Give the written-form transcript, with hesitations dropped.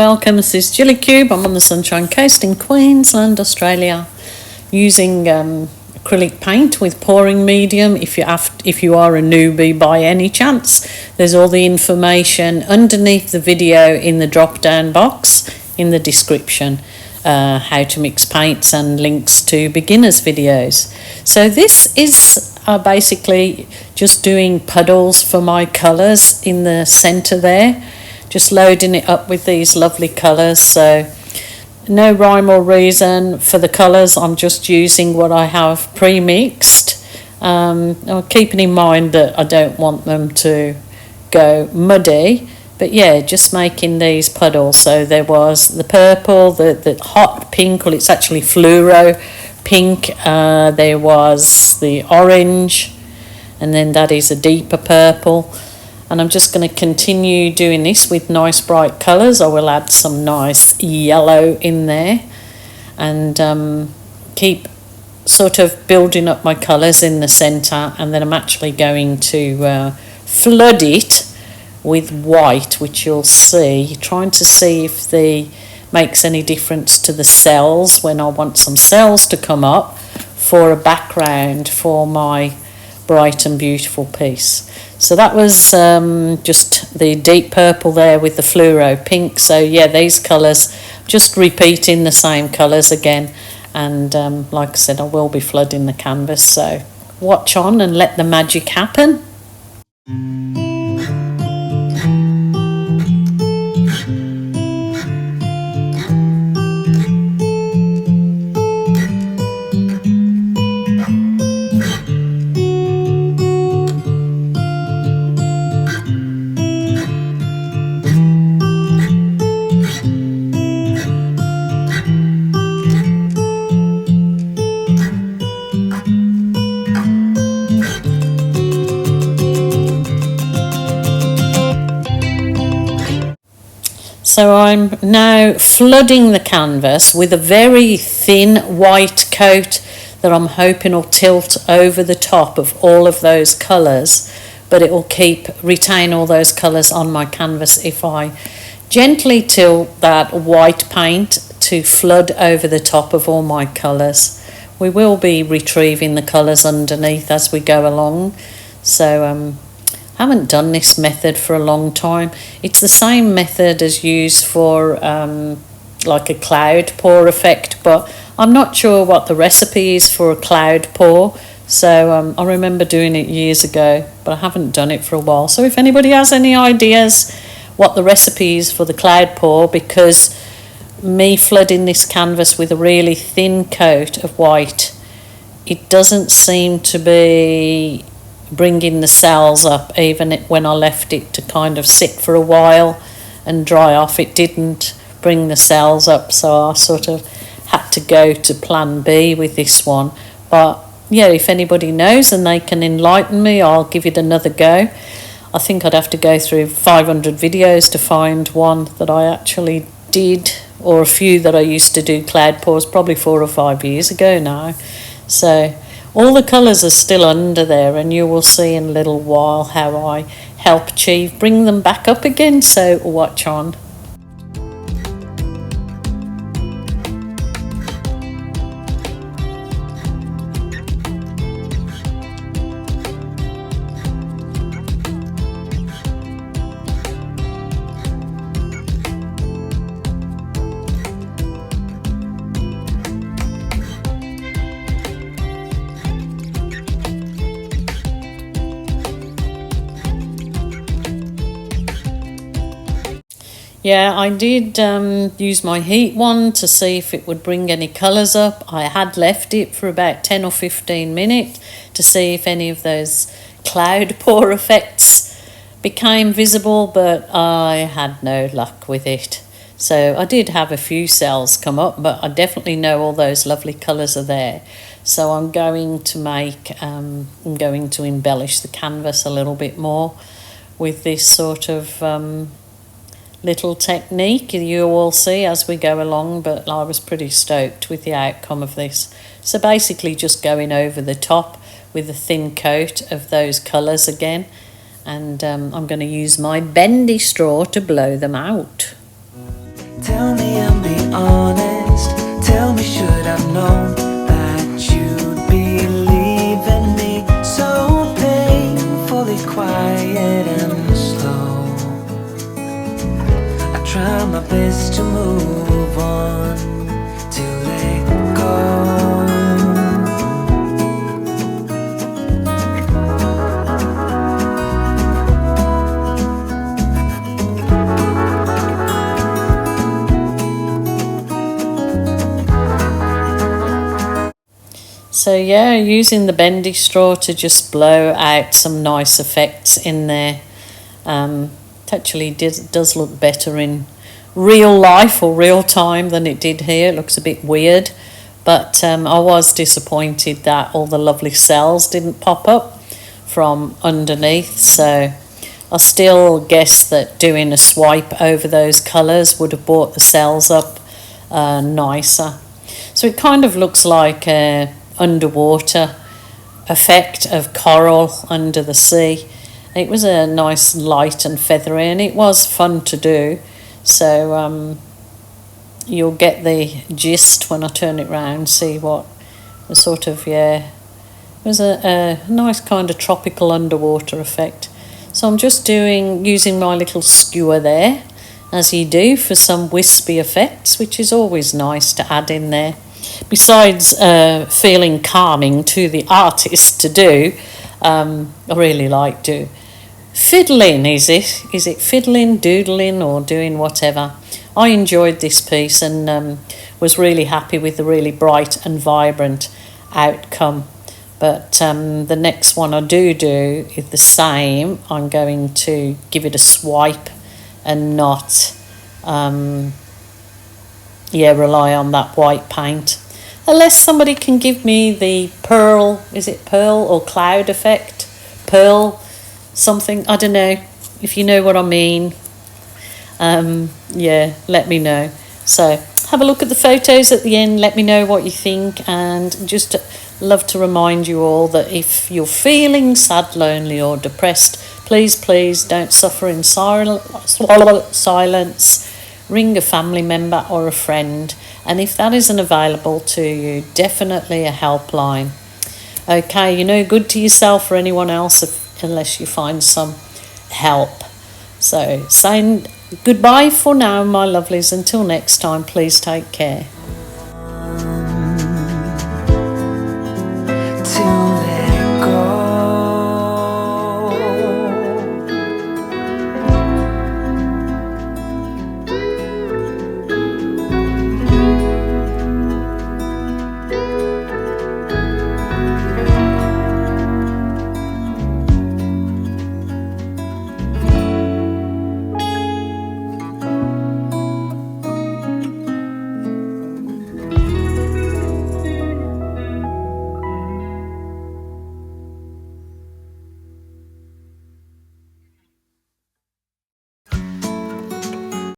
welcome. This is Jilly Cube. I'm on the Sunshine Coast in Queensland, Australia, using acrylic paint with pouring medium. If you are a newbie by any chance, there's all the information underneath the video in the drop down box in the description, how to mix paints and links to beginners videos. So this is basically just doing puddles for my colours in the centre there. Just loading it up with these lovely colours. So no rhyme or reason for the colours. I'm just using what I have pre-mixed. Keeping in mind that I don't want them to go muddy. But yeah, just making these puddles. So there was the purple, the hot pink, well it's actually fluoro pink. There was the orange, and then that is a deeper purple. And I'm just going to continue doing this with nice bright colours. I will add some nice yellow in there and keep sort of building up my colours in the centre, and then I'm actually going to flood it with white, which you'll see, trying to see if the makes any difference to the cells when I want some cells to come up for a background for my bright and beautiful piece. So that was just the deep purple there with the fluoro pink. So yeah, these colours, just repeating the same colours again, and like I said, I will be flooding the canvas, so watch on and let the magic happen. So I'm now flooding the canvas with a very thin white coat that I'm hoping will tilt over the top of all of those colours, but it will retain all those colours on my canvas if I gently tilt that white paint to flood over the top of all my colours. We will be retrieving the colours underneath as we go along. So I haven't done this method for a long time. It's the same method as used for like a cloud pour effect, but I'm not sure what the recipe is for a cloud pour. So I remember doing it years ago, but I haven't done it for a while. So if anybody has any ideas what the recipe is for the cloud pour, because me flooding this canvas with a really thin coat of white, it doesn't seem to be bringing the cells up. Even when I left it to kind of sit for a while and dry off, it didn't bring the cells up, so I sort of had to go to plan B with this one. But yeah, if anybody knows and they can enlighten me, I'll give it another go. I think I'd have to go through 500 videos to find one that I actually did, or a few that I used to do cloud pours probably 4 or 5 years ago now. So all the colours are still under there, and you will see in a little while how I help achieve bring them back up again, so watch on. Yeah, I did use my heat one to see if it would bring any colours up. I had left it for about 10 or 15 minutes to see if any of those cloud pour effects became visible, but I had no luck with it. So I did have a few cells come up, but I definitely know all those lovely colours are there. So I'm going to embellish the canvas a little bit more with this sort of little technique. You will see as we go along, but I was pretty stoked with the outcome of this. So basically just going over the top with a thin coat of those colours again, and I'm going to use my bendy straw to blow them out. Tell me and be honest. Tell me, should I've known that you'd be leaving me so painfully quiet and slow? I try my best to move on, to let go. So yeah, using the bendy straw to just blow out some nice effects in there. It actually does look better in real life or real time than it did here. It looks a bit weird, but I was disappointed that all the lovely cells didn't pop up from underneath. So I still guess that doing a swipe over those colours would have brought the cells up nicer. So it kind of looks like a underwater effect of coral under the sea. It was a nice light and feathery, and it was fun to do. So you'll get the gist when I turn it round, see what the sort of, yeah, it was a nice kind of tropical underwater effect. So I'm just using my little skewer there, as you do, for some wispy effects, which is always nice to add in there. Besides feeling calming to the artist to do, I really like to fiddling, is it fiddling, doodling, or doing whatever. I enjoyed this piece and was really happy with the really bright and vibrant outcome. But the next one I do is the same. I'm going to give it a swipe and not rely on that white paint. Unless somebody can give me the pearl, is it pearl or cloud effect? Pearl something, I don't know, if you know what I mean. Let me know. So have a look at the photos at the end, let me know what you think, and just love to remind you all that if you're feeling sad, lonely or depressed, please don't suffer in silence. Ring a family member or a friend, and if that isn't available to you, definitely a helpline. Okay, good to yourself or anyone else unless you find some help. So saying goodbye for now, my lovelies. Until next time, please take care.